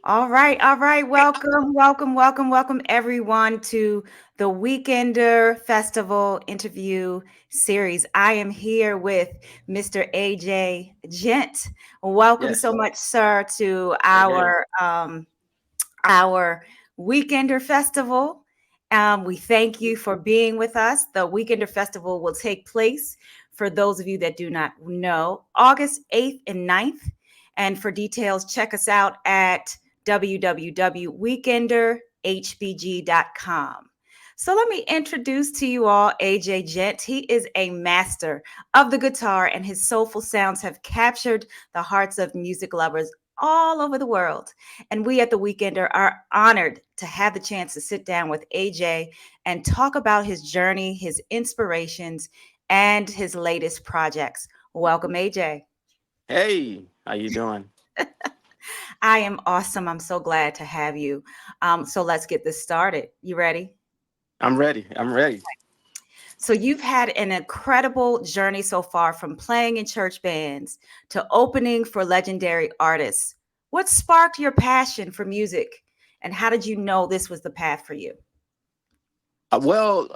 All right, all right. Welcome, welcome, welcome, welcome everyone to the Weekender Festival interview series. I am here with Mr. AJ Gent. Welcome Yes. so much, sir, to Hey, hey. our Weekender Festival. We thank you for being with us. The Weekender Festival will take place, for those of you that do not know, August 8th and 9th. And for details, check us out at www.weekenderhbg.com. So let me introduce to you all AJ Gent. He is a master of the guitar, and his soulful sounds have captured the hearts of music lovers all over the world. And we at the Weekender are honored to have the chance to sit down with AJ and talk about his journey, his inspirations, and his latest projects. Welcome, AJ. Hey, how you doing? I am awesome. I'm so glad to have you. So let's get this started. You ready? I'm ready. I'm ready. So you've had an incredible journey so far, from playing in church bands to opening for legendary artists. What sparked your passion for music, and how did you know this was the path for you? Well,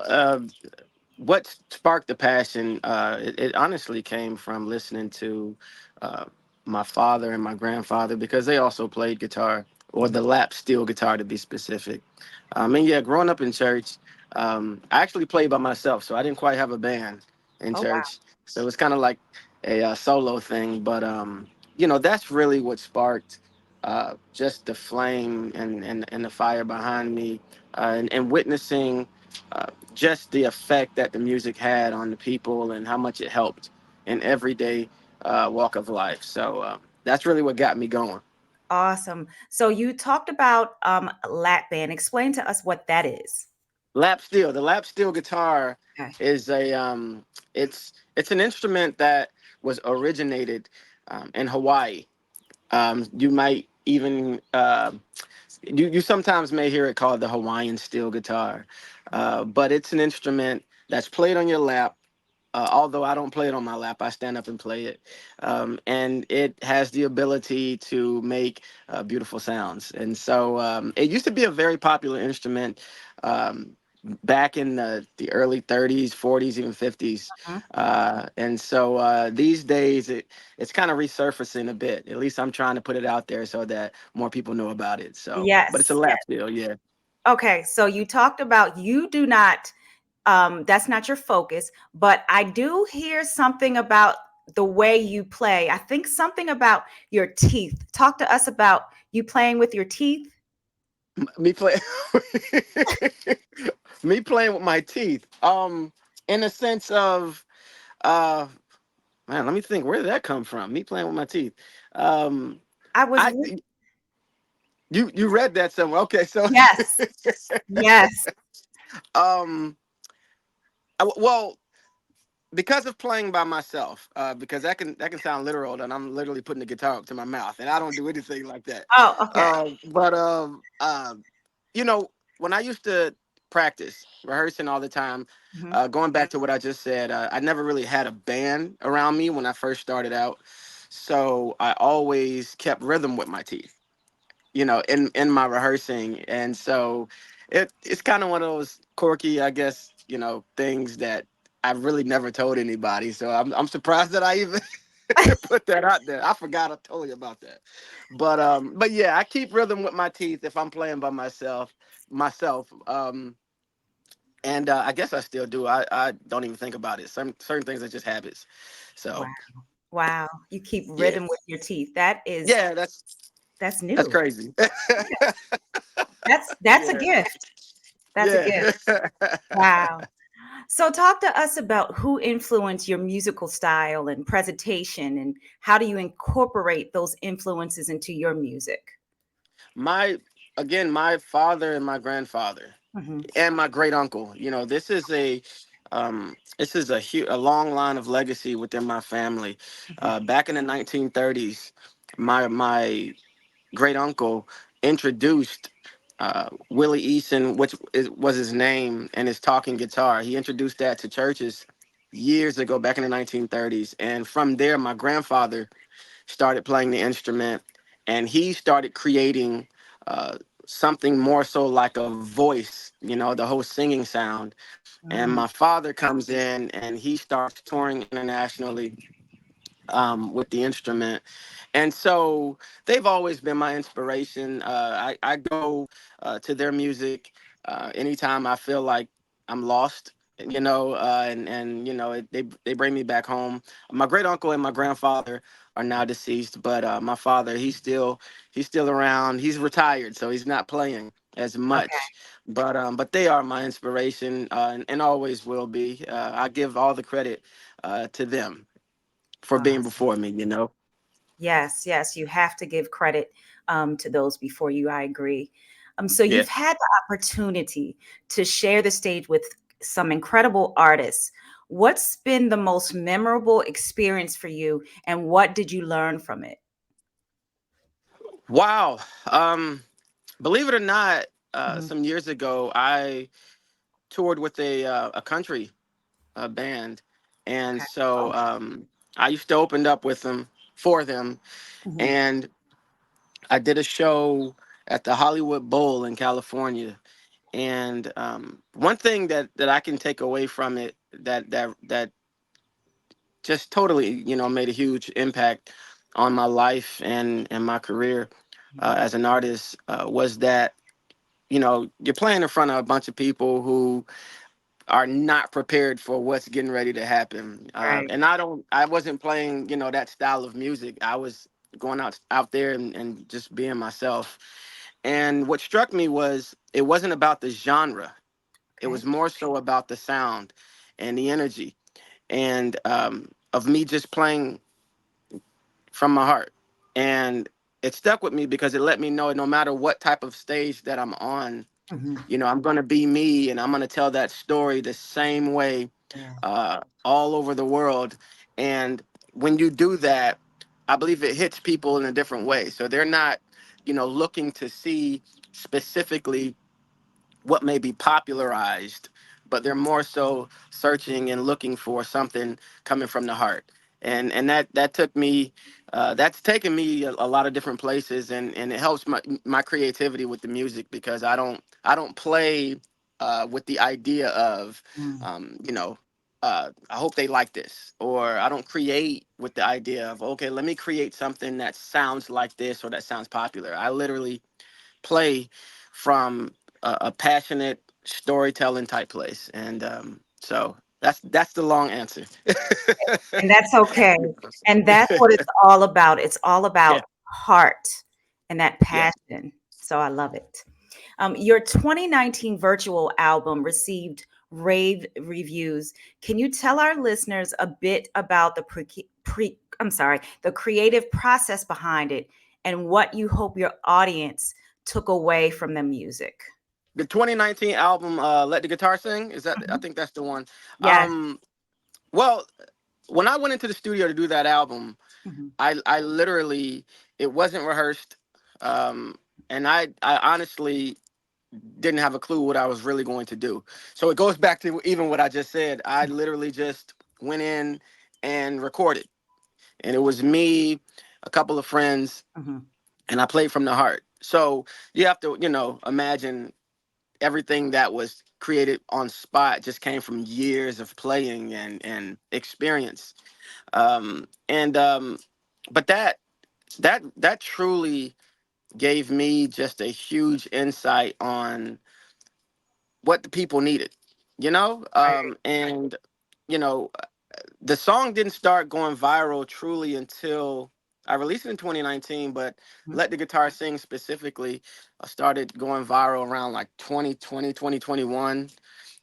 what sparked the passion? It honestly came from listening to uh, my father and my grandfather because they also played guitar, or the lap steel guitar to be specific. And yeah, growing up in church, I actually played by myself, so I didn't quite have a band in Oh, wow. church. So it was kind of like a solo thing. But that's really what sparked just the flame and the fire behind me, and witnessing just the effect that the music had on the people and how much it helped in everyday walk of life. So that's really what got me going. Awesome. So you talked about lap band. Explain to us what that is. Lap steel. The lap steel guitar Okay. is it's an instrument that was originated in Hawaii. You might even you sometimes may hear it called the Hawaiian steel guitar, but it's an instrument that's played on your lap. Although I don't play it on my lap, I stand up and play it, and it has the ability to make beautiful sounds. And so it used to be a very popular instrument um, back in the early 30s, 40s, even 50s. Mhm. And so these days it's kind of resurfacing a bit. At least I'm trying to put it out there so that more people know about it. So, but it's a Yes. lap Yes. steel, yeah. Okay. So you talked about you do not, that's not your focus, but I do hear something about the way you play. I think something about your teeth. Talk to us about you playing with your teeth. Me play me playing with my teeth. In a sense of uh man, let me think, where did that come from? Me playing with my teeth. Um I was, I you read that somewhere. Okay, so yes, yes. um well, because of playing by myself, because that can sound literal, that I'm literally putting the guitar up to my mouth, and I don't do anything like that. Oh, okay. But you know, when I used to practice, rehearsing all the time, Mhm. going back to what I just said, I never really had a band around me when I first started out, so I always kept rhythm with my teeth, in my rehearsing, and so it's kind of one of those quirky, I guess, things that I've really never told anybody. So I'm surprised that I even put that out there. I forgot I told you about that. But yeah, I keep rhythm with my teeth if I'm playing by myself. And I guess I still do. I don't even think about it. Some certain things are just habits. Wow. So Wow. You keep yeah, rhythm with your teeth. That is, yeah, that's that's new. crazy. That's a Yeah, gift. That's a gift. yeah. Wow. So talk to us about who influenced your musical style and presentation, and how do you incorporate those influences into your music? my Again, my father and my grandfather Mhm. and my great uncle. This is a long line of legacy within my family. Mhm. Back in the 1930s, my great uncle introduced Willie Eason, was his name, and his talking guitar. He introduced that to churches years ago, back in the 1930s, and from there, my grandfather started playing the instrument, and he started creating. uh, something more so like a voice, the whole singing sound. And Mm, my father comes in and he starts touring internationally with the instrument. And so they've always been my inspiration. I go to their music anytime I feel like I'm lost. They bring me back home. My great uncle and my grandfather are now deceased, but my father, he's still around. He's retired, so he's not playing as okay. much. But they are my inspiration, and always will be. I give all the credit to them for being Awesome. before me. Yes, yes, you have to give credit to those before you. I agree. So Yeah. you've had the opportunity to share the stage with some incredible artists. What's been the most memorable experience for you, and what did you learn from it? Wow. Um, Believe it or not, Mhm. some years ago, I toured with a country band, and Okay. so Oh. I used to open up with them for them, Mhm. and I did a show at the Hollywood Bowl in California. And one thing that I can take away from it that just totally made a huge impact on my life and my career Mhm. as an artist was that you're playing in front of a bunch of people who are not prepared for what's getting ready to happen. Right. And I wasn't playing that style of music. I was going out there and just being myself. And what struck me was it wasn't about the genre. It Okay. was more so about the sound and the energy and of me just playing from my heart. And it stuck with me because it let me know no matter what type of stage that I'm on, Mhm. I'm going to be me and I'm going to tell that story the same way Yeah. all over the world. And when you do that, I believe it hits people in a different way. So they're not, looking to see specifically what may be popularized, but they're more so searching and looking for something coming from the heart. And that took me, that's taken me a lot of different places, and it helps my creativity with the music because I don't play with the idea of, Mm. um, you know. I hope they like this, or I don't create with the idea of okay, let me create something that sounds like this or that sounds popular. I literally play from a passionate storytelling type place, and so that's the long answer. And that's okay. And that's what it's all about. It's all Yeah, about heart and that yeah. passion. So I love it. Your 2019 virtual album received rave reviews. Can you tell our listeners a bit about the the creative process behind it and what you hope your audience took away from the music? The 2019 album, "Let the Guitar Sing," is that? I Mhm. think that's the one. Yes. Um, well, when I went into the studio to do that album, Mhm. I literally it wasn't rehearsed, um, and I honestly didn't have a clue what I was really going to do. So it goes back to even what I just said. I literally just went in and recorded, and it was me, a couple of friends, Mhm. and I played from the heart. So you have to, imagine everything that was created on spot just came from years of playing and experience. And But that truly gave me just a huge insight on what the people needed, Right. and you know the song didn't start going viral truly until I released it in 2019, but Mhm. Let the Guitar Sing specifically started going viral around like 2020, 2021.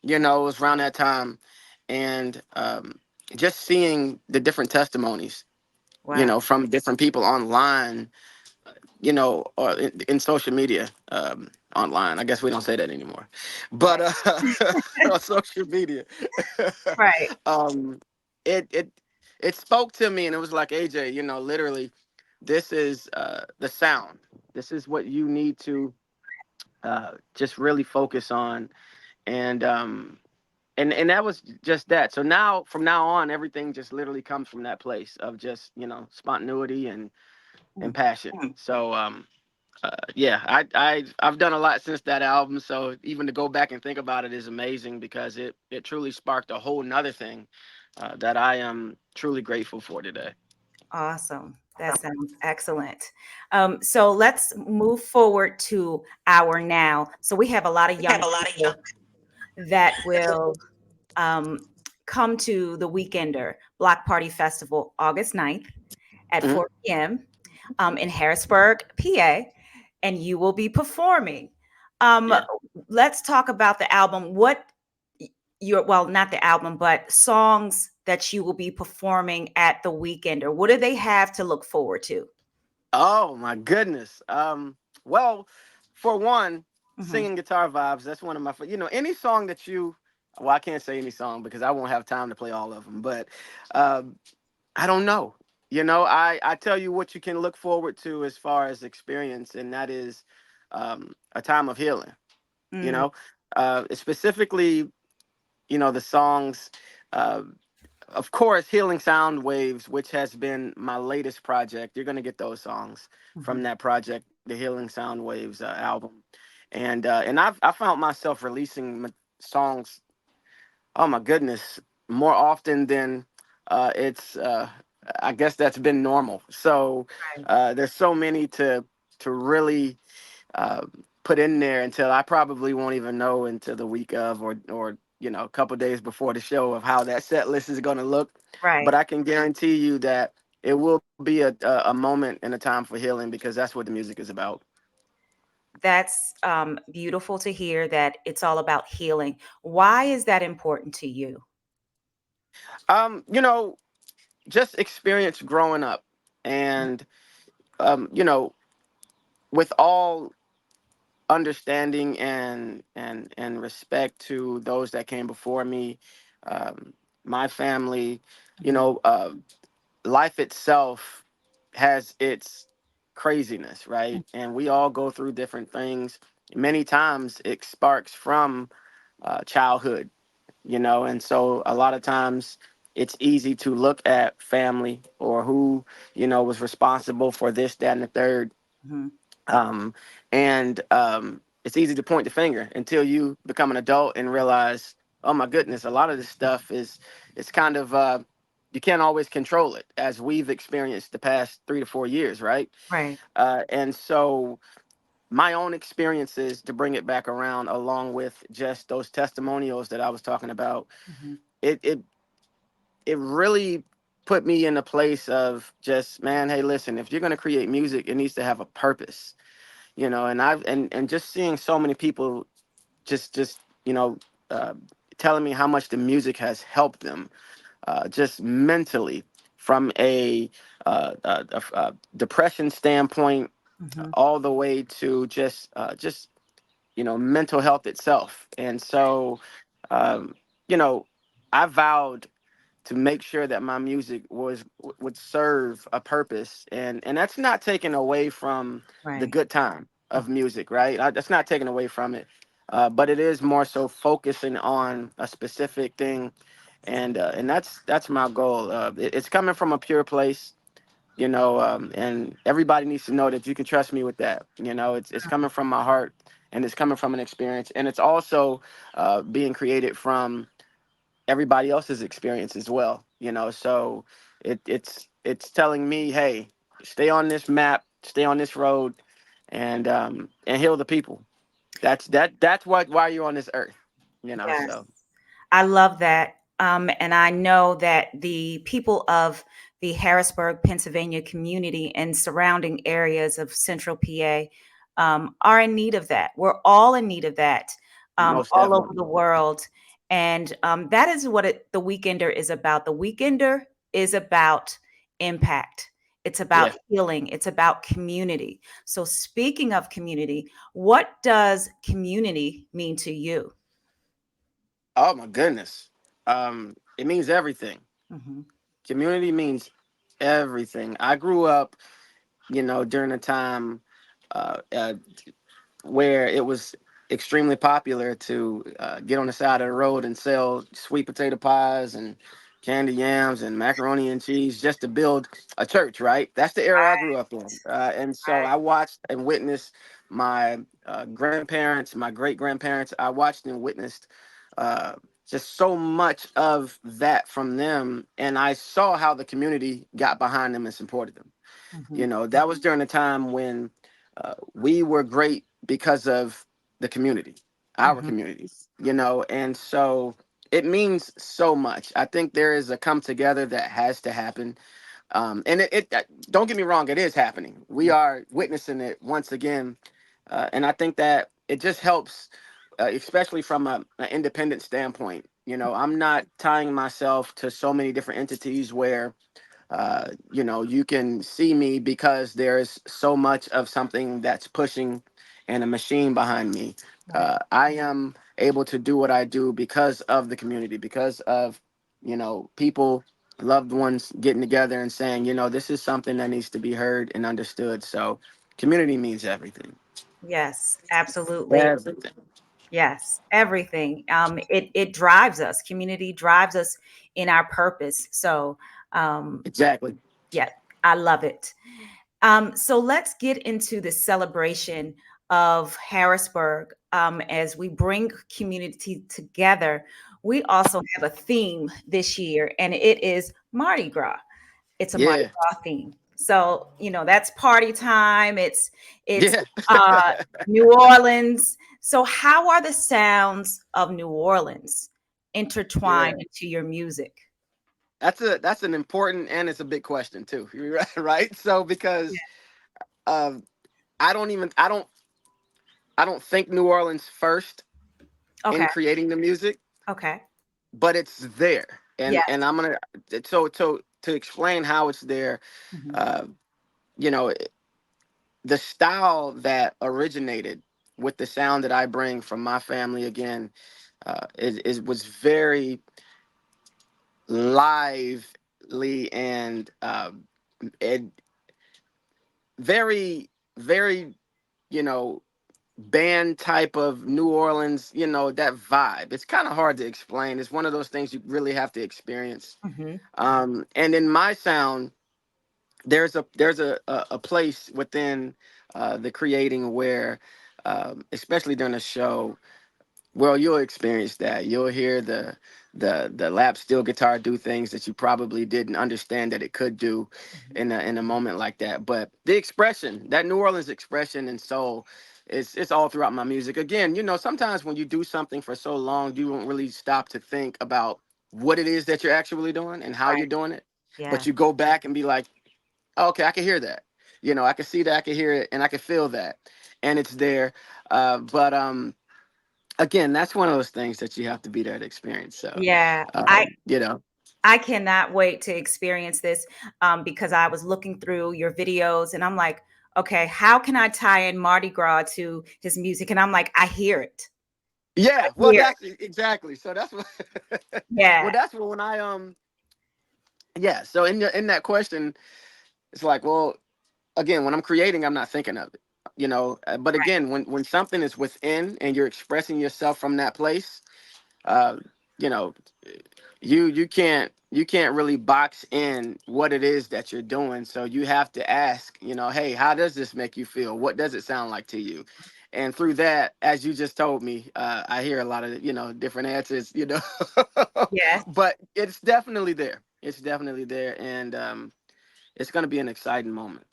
It was around that time. And just seeing the different testimonies, Wow. from different people online, or in social media, online. I guess we don't say that anymore, but on social media, Right. um, it it it spoke to me, and it was like AJ, literally, this is the sound. This is what you need to just really focus on, and and that was just that. So now, from now on, everything just literally comes from that place of just spontaneity and Mm. passion. So Yeah, I've done a lot since that album, so even to go back and think about it is amazing because it truly sparked a whole nother thing that I am truly grateful for today. Awesome. That sounds excellent. So let's move forward to our now. So we have a lot of We have young a lot of young. people that will um, come to the Weekender Block Party Festival August 9th at Mhm. 4 p.m. In Harrisburg, PA, and you will be performing. Um, Yeah. let's talk about the album. What your, well, not the album, but songs that you will be performing at the Weekender. What do they have to look forward to? Oh my goodness. Well, for one, Hmm. singing guitar vibes. That's one of my. Any song that you. Well, I can't say any song because I won't have time to play all of them. But um, I don't know. I tell you what you can look forward to as far as experience, and that is a time of healing. You Mm, know, specifically, the songs. Uh, of course, Healing Sound Waves, which has been my latest project. You're gonna get those songs mhm. from that project, the Healing Sound Waves album, and I found myself releasing songs. Oh my goodness, more often than it's. I guess that's been normal. So Right, there's so many to really uh, put in there until I probably won't even know until the week of or a couple days before the show of how that set list is going to look. But right. I can guarantee you that it will be a moment and a time for healing because that's what the music is about. That's beautiful to hear that it's all about healing. Why is that important to you? Um, you know, just experience growing up, and you know, with all understanding and respect to those that came before me, um, my family, you Mhm, know, life itself has its craziness, right? And we all go through different things. Many times it sparks from childhood, and so a lot of times it's easy to look at family or who, was responsible for this, that, and the third, mhm. um, and it's easy to point the finger until you become an adult and realize, oh my goodness, a lot of this stuff is it's kind of you can't always control it, as we've experienced the past 3 to 4 years, right? Right. And so my own experiences, to bring it back around, along with just those testimonials that I was talking about, Mhm. it it it really put me in a place of just, man, hey, listen, if you're going to create music, it needs to have a purpose, and and just seeing so many people just uh, telling me how much the music has helped them, just mentally, from a depression standpoint, Mhm. all the way to just mental health itself. And so um, you know I vowed to make sure that my music would serve a purpose, and that's not taken away from the Right. good time Mhm. of music, right? That's not taken away from it, but it is more so focusing on a specific thing, and that's my goal. It's coming from a pure place, and everybody needs to know that you can trust me with that. It's coming from my heart, and it's coming from an experience, and it's also being created from everybody else's experience as well. So it's telling me, hey, stay on this map, stay on this road, and heal the people. That's what why you're on this earth. Yes. So I love that. And I know that the people of the Harrisburg, Pennsylvania community and surrounding areas of central PA are in need of that. We're all in need of that, most all over definitely. the world. And that is what the Weekender is about. The Weekender is about impact. It's about Yeah. healing. It's about community. So, speaking of community, what does community mean to you? Oh my goodness. It means everything. Hmm. Community means everything. I grew up, during a time where it was extremely popular to get on the side of the road and sell sweet potato pies and candy yams and macaroni and cheese just to build a church, right? That's the era I grew up in. And so Right. I watched and witnessed my grandparents, my great grandparents. I watched and witnessed uh, just so much of that from them. And I saw how the community got behind them and supported them. Hmm. You know, that was during a time when we were great because of the community, our Hmm. communities, you know, and so it means so much. I think there is a come together that has to happen. And don't get me wrong, it is happening. We are witnessing it once again. And I think that it just helps, especially from an independent standpoint. You know, I'm not tying myself to so many different entities where you know, you can see me because there's so much of something that's pushing and a machine behind me. Right. I am able to do what I do because of the community, because of, you know, people, loved ones getting together and saying, you know, this is something that needs to be heard and understood. So community means everything. Yes, absolutely. Everything. Yes, everything. It drives us. Community drives us in our purpose. So, um, Exactly. yeah, I love it. So let's get into the celebration of Harrisburg as we bring community together. We also have a theme this year, and it is Mardi Gras. It's a Mardi Yeah. Gras theme. So, that's party time. It's Yeah. uh New Orleans. So how are the sounds of New Orleans Yeah. intertwined into your music? That's an important and it's a big question too. You're right, right? So Yeah. because uh, I don't even I don't think New Orleans first in Okay. creating the music, Okay. but it's there. And Yes. I'm gonna to explain how it's there. Hmm. Uh, you know, the style that originated with the sound that I bring from my family again is was very lively and it, very you know band type of New Orleans, you know, that vibe. It's kind of hard to explain. It's one of those things you really have to experience. Hmm. And in my sound, there's a place within the creating where, especially during a show, well, you'll experience that. You'll hear the lap steel guitar do things that you probably didn't understand that it could do in a moment like that. But the expression, that New Orleans expression and soul, it's all throughout my music. Again, you know, sometimes when you do something for so long, you don't really stop to think about what it is that you're actually doing and how Right. you're doing it. But Yeah. you go back and be like, oh, okay, I can hear that. You know, I can see that, I can hear it, and I can feel that, and it's there. But again, that's one of those things that you have to be there to experience. So, Yeah. I you know, I cannot wait to experience this because I was looking through your videos and I'm like, okay, how can I tie in Mardi Gras to his music? And I'm like, I hear it. I yeah. Well, hear it. that's exactly. So that's what. Yeah. Well, that's what when I yeah. So in that question, it's like, well, again, when I'm creating, I'm not thinking of it. You know, but again, when something is within and you're expressing yourself from that place, uh, you know, you can't really box in what it is that you're doing. So you have to ask, you know, hey, how does this make you feel? What does it sound like to you? And through that, as you just told me, I hear a lot of, you know, different answers, you know, Yes. but it's definitely there. It's definitely there, and it's going to be an exciting moment.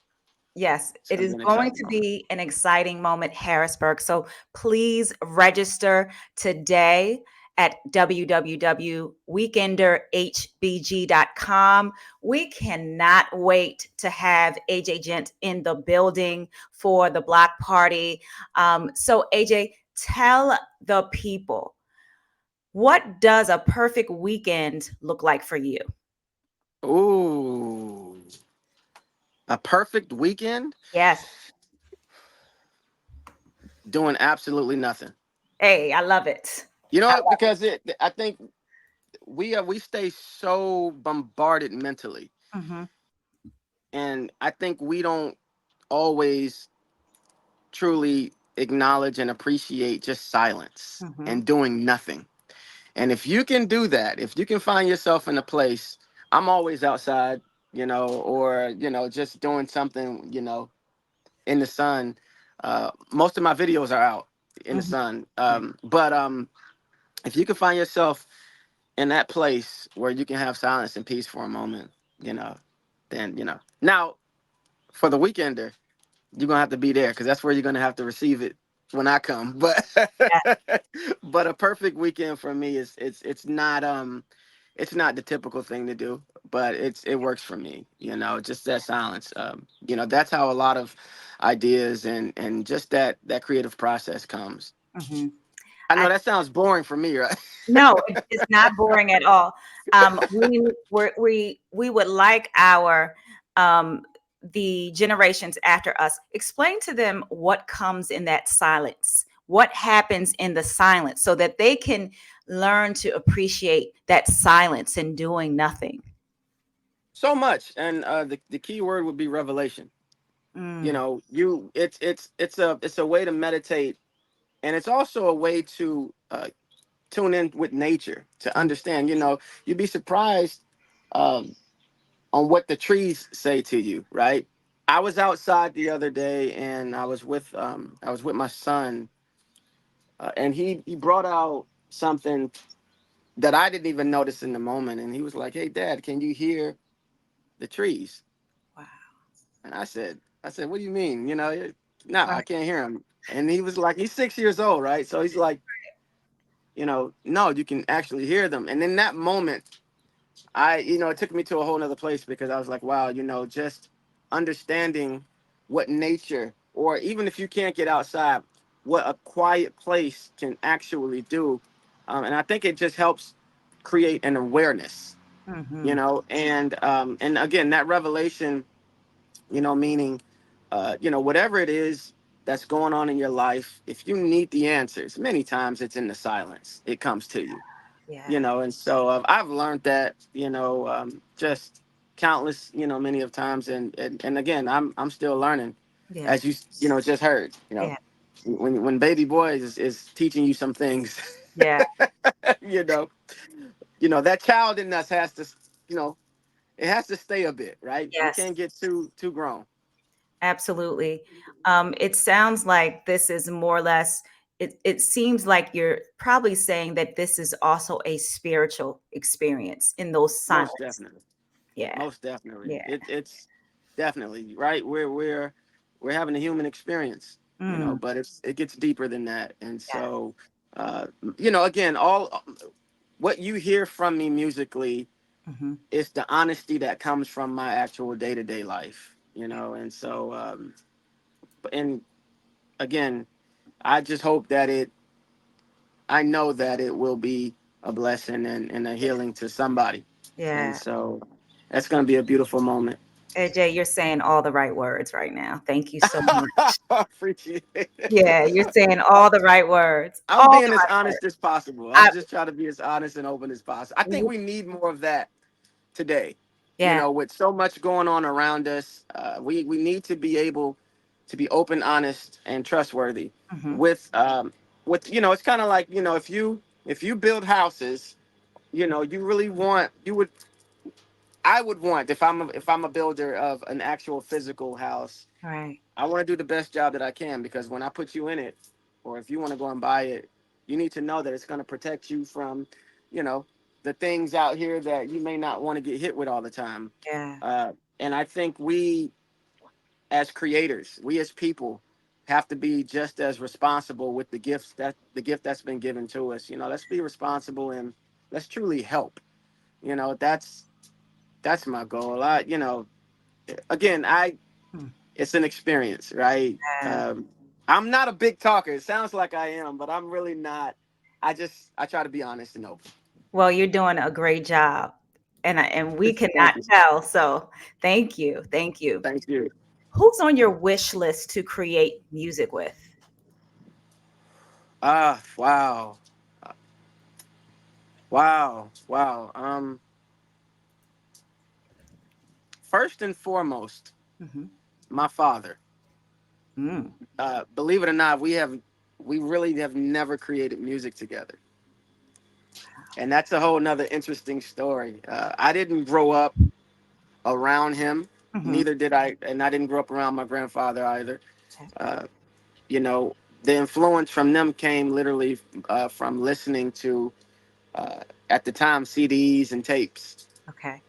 Yes, It's it going to is be an going exciting to moment. be an exciting moment, Harrisburg. So please register today at www.weekenderhbg.com. We cannot wait to have AJ Gent in the building for the block party. So, AJ, tell the people, what does a perfect weekend look like for you? Ooh, a perfect weekend Yes. doing absolutely nothing. Hey, I love it. You know I what? love Because I think we stay so bombarded mentally, it. Hmm. and I think we don't always truly acknowledge and appreciate just silence Hmm. and doing nothing. And if you can do that, if you can find yourself in a place, I'm always outside, or just doing something, in the sun. Most of my videos are out in the Hmm. sun. Right. But if you can find yourself in that place where you can have silence and peace for a moment, you know, then Now, for the weekender, you're gonna have to be there because that's where you're gonna have to receive it when I come. But Yeah. but a perfect weekend for me is it's not the typical thing to do, but it works for me. Just that silence. That's how a lot of ideas and just that creative process comes. Hmm. I know that sounds boring for me, right? No, it's not boring at all. We would like our um, the generations after us explain to them what comes in that silence, what happens in the silence, so that they can learn to appreciate that silence and doing nothing. So much, and the key word would be revelation. Mm, It's a way to meditate, and it's also a way to tune in with nature to mm, understand. You'd be surprised um, on what the trees say to you, right? I was outside the other day, and I was with my son, and he brought out something that I didn't even notice in the moment, and he was like, "Hey, Dad, can you hear the trees?" wow. And I said, "What do you mean? No, I Right. can't hear him." And he was like, he's 6 years old, right? So he's like, no, you can actually hear them. And in that moment, it took me to a whole nother place because I was like, wow, just understanding what nature, or even if you can't get outside, what a quiet place can actually do. And I think it just helps create an awareness, Hmm. and again, that revelation, meaning, whatever it is that's going on in your life, if you need the answers, many times it's in the silence, it comes to you. Yeah. And so I've learned that, just countless, many of times, and again, I'm still learning, Yeah. as just heard, Yeah. when baby boy is teaching you some things, Yeah. you know, that child in us has to, you know, it has to stay a bit, right? We Yes. can't get too grown. Absolutely. It sounds like this is more or less, it seems like you're probably saying that this is also a spiritual experience in those Most silence. definitely. Yeah. Most definitely. Yeah. It's definitely right. We're having a human experience, Mm, but it gets deeper than that. And yeah. so, uh, again, all what you hear from me musically Hmm. is the honesty that comes from my actual day to day life. And so, and again, I just hope that I know that it will be a blessing and a healing to somebody. And Yeah. so, that's going to be a beautiful moment. AJ, you're saying all the right words right now. Thank you so much. Appreciate Yeah, it. you're saying all the right words. I'm All being the as right honest words. as possible. I'm I, just trying to be as honest and open as possible. I think w- we need more of that today. yeah. With so much going on around us, we need to be able to be open, honest, and trustworthy. Hmm. With it's kind of like, if you build houses, you really want you would I would want, if I'm a builder of an actual physical house, Right. I want to do the best job that I can, because when I put you in it, or if you want to go and buy it, you need to know that it's going to protect you from, you know, the things out here that you may not want to get hit with all the time. Yeah. And I think we, as creators, we as people, have to be just as responsible with the gift that's been given to us. Let's be responsible, and let's truly help. That's my goal. Again, Hmm. it's an experience, right? Yeah. I'm not a big talker. It sounds like I am, but I'm really not. I try to be honest and open. Well, you're doing a great job. And we cannot Thank you. tell. So thank you. Thank you. Thank you. Who's on your wish list to create music with? Wow. Wow. Wow. First and foremost, Hmm. my father. Mm. Believe it or not, we really have never created music together. and that's a whole nother interesting story. I didn't grow up around him, Hmm. neither did I, and I didn't grow up around my grandfather either. Okay. Uh, you know, the influence from them came literally from listening to, uh, at the time, CDs and tapes Okay.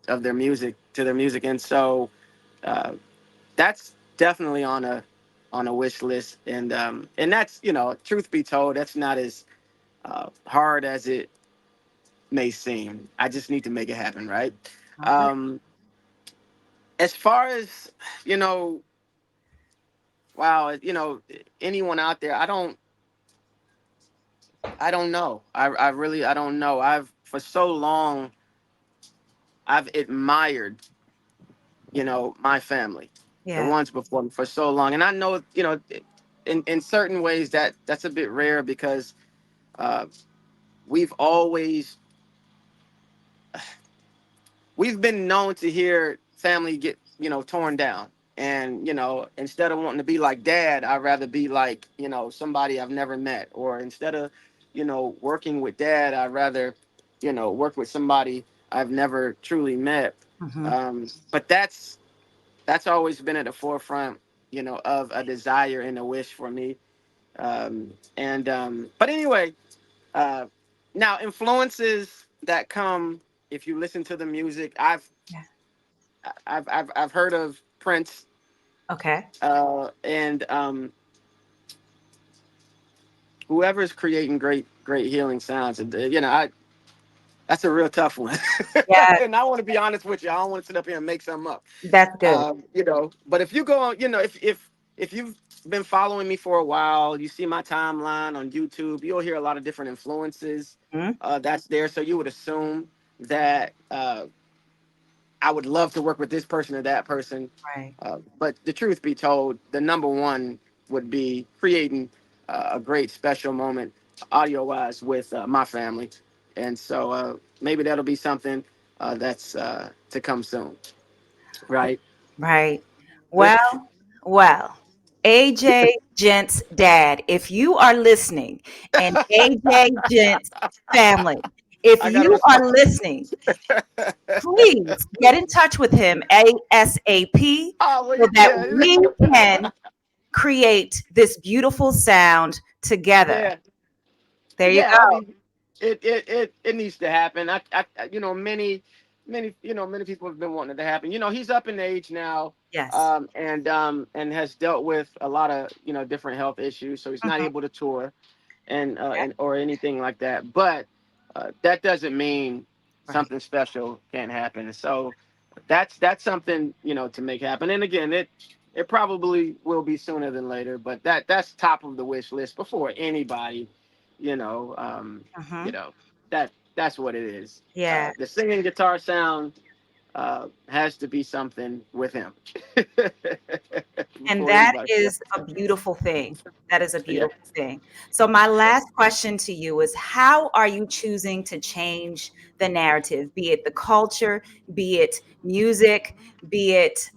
of their music, to their music, and so uh, that's definitely on a wish list, and that's, truth be told, that's not as hard as it may seem. I just need to make it happen, right? All right. Um, as far as, you know, wow, anyone out there, I don't know. I really, I don't know. I've for so long, I've admired, my family, the Yeah. ones before me, for so long, and I know, in certain ways that's a bit rare because uh, we've always we've been known to hear family get, torn down, and instead of wanting to be like dad, I'd rather be like, somebody I've never met, or instead of, working with dad, I'd rather, work with somebody I've never truly met. Hmm. But that's always been at the forefront, of a desire and a wish for me. And But anyway, uh, now influences that come, if you listen to the music, Yeah. I've heard of Prince, Okay. and whoever's creating great healing sounds. And that's a real tough one. Yeah. And I want to be honest with you, I don't want to sit up here and make something up. That's good. But if you go on, if you've been following me for a while, you see my timeline on YouTube, you'll hear a lot of different influences Mhm. that's there. So you would assume that I would love to work with this person or that person. Right. But the truth be told, the number one would be creating a great special moment, audio wise, with my family. And so maybe that'll be something that's to come soon, right? Right. Well, well, AJ Gent's dad, if you are listening, and AJ Gent's family, if I got to you respond. are listening, please get in touch with him ASAP Oh, well, so that yeah, we can create this beautiful sound together. yeah. There you Yeah, I go. mean, it needs to happen. Many people have been wanting it to happen. He's up in age now, Yes. and has dealt with a lot of different health issues, so he's not Mhm. able to tour Yeah. and or anything like that. But that doesn't mean Right. something special can't happen. So that's something to make happen. And again, it probably will be sooner than later, but that's top of the wish list before anybody. You know, um, you Hmm. know that's what it is. Yeah. The singing guitar sound has to be something with him And before that anybody. is a beautiful thing. That is a Yeah. beautiful thing. So, my last question to you is, how are you choosing to change the narrative, be it the culture, be it music, be it,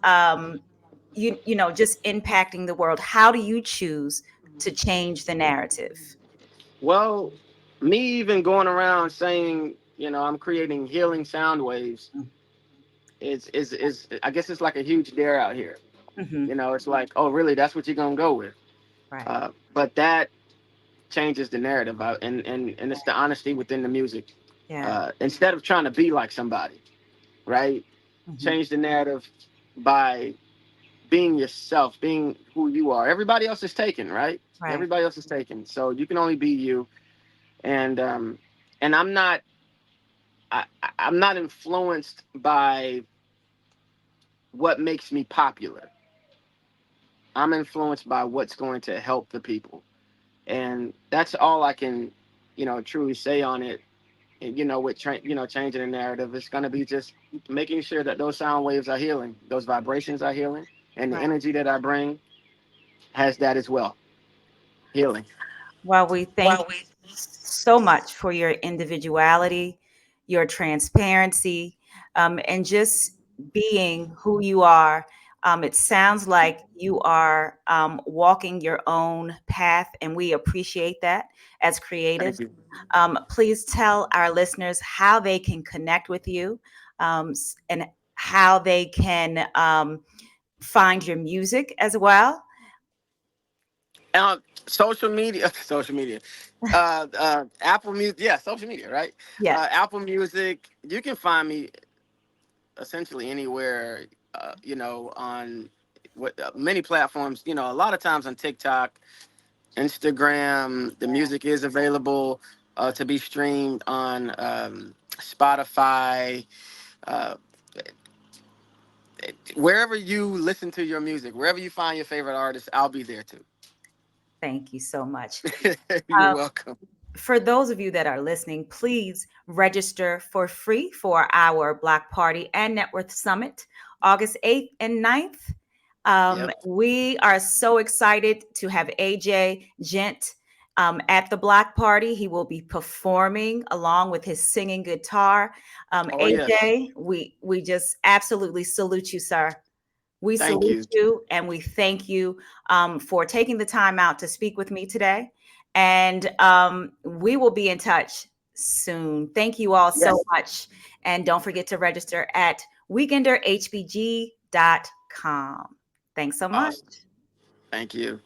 just impacting the world? How do you choose to change the narrative? Well, me even going around saying, I'm creating healing sound waves is I guess it's like a huge dare out here. Mm-hmm. It's like, oh, really? That's what you're gonna go with? Right. But that changes the narrative, and it's the honesty within the music. Yeah. Instead of trying to be like somebody, right? Hmm. Change the narrative by being yourself, being who you are. Everybody else is taken, right? Right. Everybody else is taken, so you can only be you. And I'm not I'm not influenced by what makes me popular. I'm influenced by what's going to help the people, and that's all I can, truly say on it. And, with changing the narrative, it's going to be just making sure that those sound waves are healing, those vibrations are healing, and the Right. energy that I bring has that as well, healing. Well, we thank you so much for your individuality, your transparency, and just being who you are. It sounds like you are walking your own path, and we appreciate that as Thank creatives. you. Please tell our listeners how they can connect with you, and how they can find your music as well. Social media, social media, Apple Music, yeah, social media, right? Yes, Apple Music. You can find me essentially anywhere. On what many platforms. A lot of times on TikTok, Instagram. The music is available to be streamed on Spotify. Uh, wherever you listen to your music, wherever you find your favorite artist, I'll be there too. thank you so much. You're Um, welcome. for those of you that are listening, please register for free for our Black Party and Network Summit, August 8th and 9th. Yep. We are so excited to have AJ Ghent at the Black Party. He will be performing along with his singing guitar. Oh yes. AJ, we just absolutely salute you, sir. We Thank salute you. you and we thank you for taking the time out to speak with me today. And we will be in touch soon. Thank you all so Yes. much. And don't forget to register at weekenderhbg.com. Thanks so much. Awesome. Thank you.